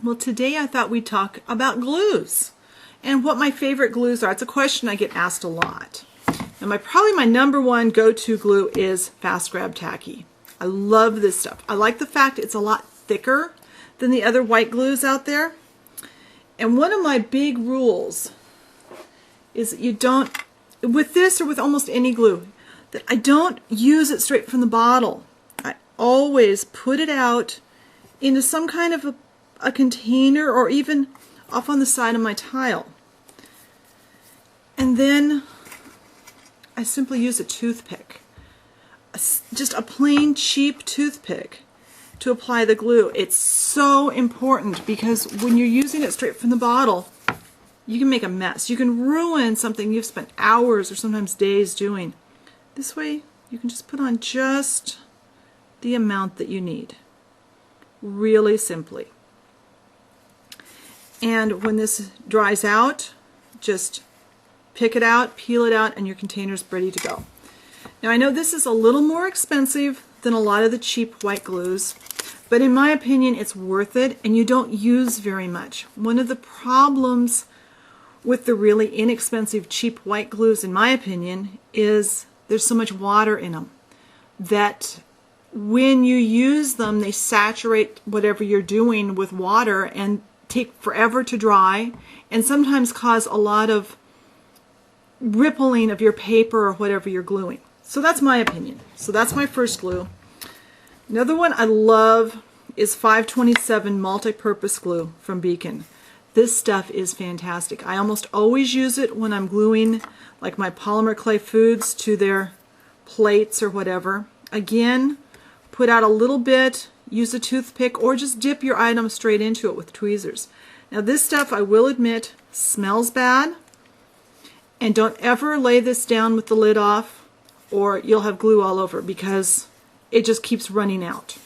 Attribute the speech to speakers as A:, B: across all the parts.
A: Well, today I thought we'd talk about glues and what my favorite glues are. It's a question I get asked a lot. And probably my number one go-to glue is Fast Grab Tacky. I love this stuff. I like the fact it's a lot thicker than the other white glues out there. And one of my big rules is that you don't, with this or with almost any glue, that I don't use it straight from the bottle. I always put it out into some kind of a container or even off on the side of my tile. And then I simply use a toothpick, just a plain cheap toothpick to apply the glue. It's so important because when you're using it straight from the bottle, you can make a mess. You can ruin something you've spent hours or sometimes days doing. This way you can just put on just the amount that you need, really simply. And when this dries out, just pick it out, peel it out, and your container's ready to go. Now I know this is a little more expensive than a lot of the cheap white glues, but in my opinion it's worth it and you don't use very much. One of the problems with the really inexpensive cheap white glues, in my opinion, is there's so much water in them that when you use them they saturate whatever you're doing with water and take forever to dry and sometimes cause a lot of rippling of your paper or whatever you're gluing. So that's my opinion. So that's my first glue. Another one I love is 527 multi-purpose glue from Beacon. This stuff is fantastic. I almost always use it when I'm gluing like my polymer clay foods to their plates or whatever. Again, put out a little bit, use a toothpick, or just dip your item straight into it with tweezers. Now this stuff, I will admit, smells bad, and don't ever lay this down with the lid off or you'll have glue all over because it just keeps running out.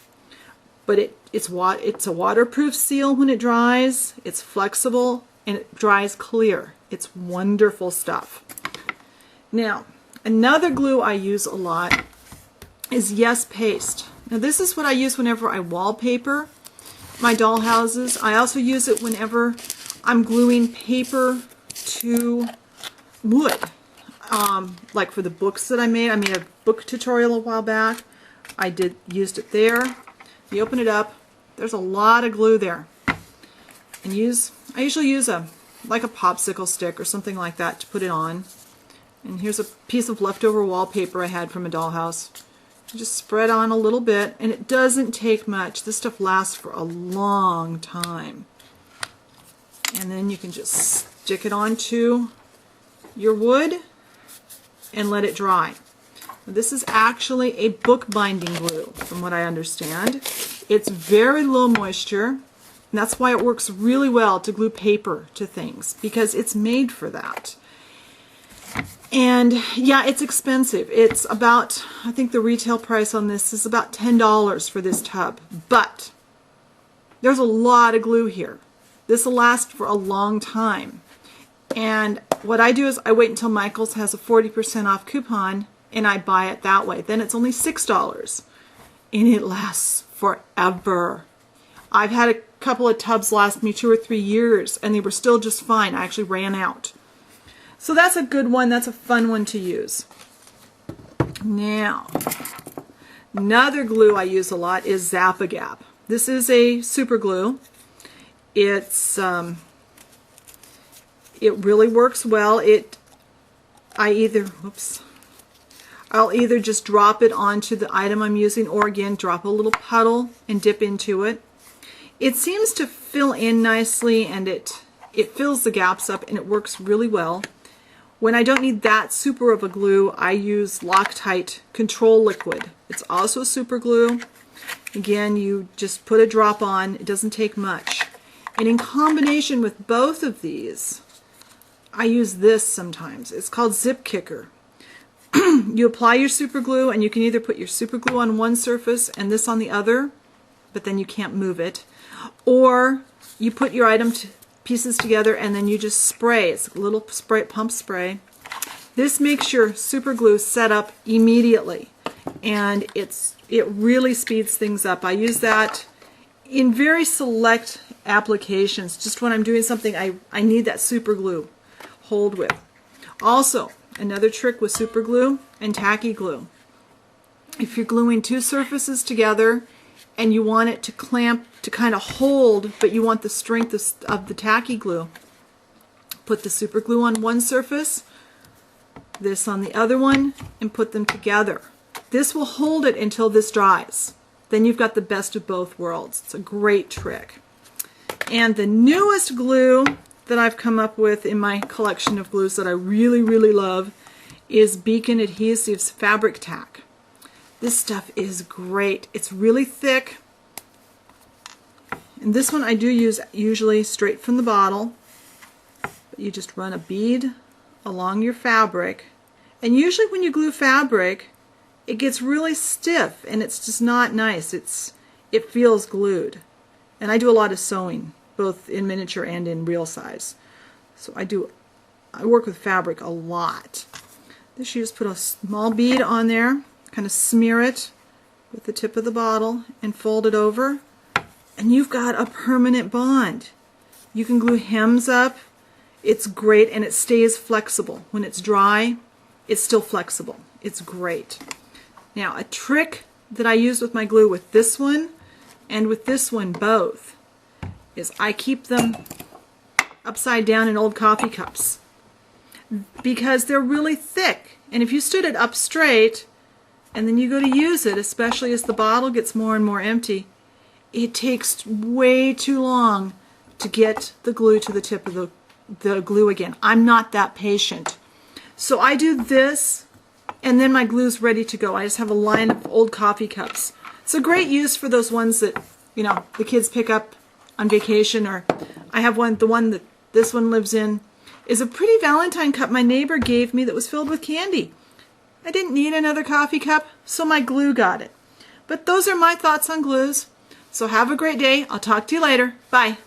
A: But it's a waterproof seal when it dries, it's flexible, and it dries clear. It's wonderful stuff. Now, another glue I use a lot is Yes Paste. Now this is what I use whenever I wallpaper my doll houses. I also use it whenever I'm gluing paper to wood. Like for the books that I made a book tutorial a while back. I used it there. You open it up, there's a lot of glue there. And I usually use like a popsicle stick or something like that to put it on. And here's a piece of leftover wallpaper I had from a dollhouse. Just spread on a little bit, and it doesn't take much. This stuff lasts for a long time. And then you can just stick it onto your wood and let it dry. Now, this is actually a book binding glue, from what I understand. It's very low moisture, and that's why it works really well to glue paper to things, because it's made for that. And yeah, it's expensive. It's about, I think the retail price on this is about $10 for this tub, but there's a lot of glue here. This will last for a long time. And what I do is I wait until Michael's has a 40% off coupon and I buy it that way. Then it's only $6 and it lasts forever. I've had a couple of tubs last me 2 or 3 years and they were still just fine. I actually ran out. So that's a good one. That's a fun one to use. Now, another glue I use a lot is Zap-A-Gap. This is a super glue. It's it really works well. I'll either just drop it onto the item I'm using, or again drop a little puddle and dip into it. It seems to fill in nicely, and it fills the gaps up, and it works really well. When I don't need that super of a glue, I use Loctite Control Liquid. It's also a super glue. Again, you just put a drop on. It doesn't take much. And in combination with both of these, I use this sometimes. It's called Zip Kicker. You apply your super glue, and you can either put your super glue on one surface and this on the other, but then you can't move it. Or you put your pieces together and then you just spray. It's a little pump spray. This makes your super glue set up immediately, and it really speeds things up. I use that in very select applications, just when I'm doing something I need that super glue hold with. Also, another trick with super glue and tacky glue. If you're gluing two surfaces together and you want it to clamp, to kind of hold, but you want the strength of the tacky glue, put the super glue on one surface, this on the other one, and put them together. This will hold it until this dries. Then you've got the best of both worlds. It's a great trick. And the newest glue that I've come up with in my collection of glues that I really, really love is Beacon Adhesives Fabric Tack. This stuff is great. It's really thick. And this one I do use usually straight from the bottle. You just run a bead along your fabric. And usually when you glue fabric, it gets really stiff and it's just not nice. It feels glued. And I do a lot of sewing, both in miniature and in real size. So I work with fabric a lot. This, you just put a small bead on there, kind of smear it with the tip of the bottle and fold it over, and you've got a permanent bond. You can glue hems up. It's great, and it stays flexible. When it's dry, it's still flexible. It's great. Now, a trick that I use with my glue with this one and with this one both is I keep them upside down in old coffee cups because they're really thick. And if you stood it up straight and then you go to use it, especially as the bottle gets more and more empty, it takes way too long to get the glue to the tip of the glue again. I'm not that patient. So I do this, and then my glue's ready to go. I just have a line of old coffee cups. It's a great use for those ones that, you know, the kids pick up on vacation, or I have one, the one that this one lives in, is a pretty Valentine cup my neighbor gave me that was filled with candy. I didn't need another coffee cup, so my glue got it. But those are my thoughts on glues. So have a great day. I'll talk to you later. Bye.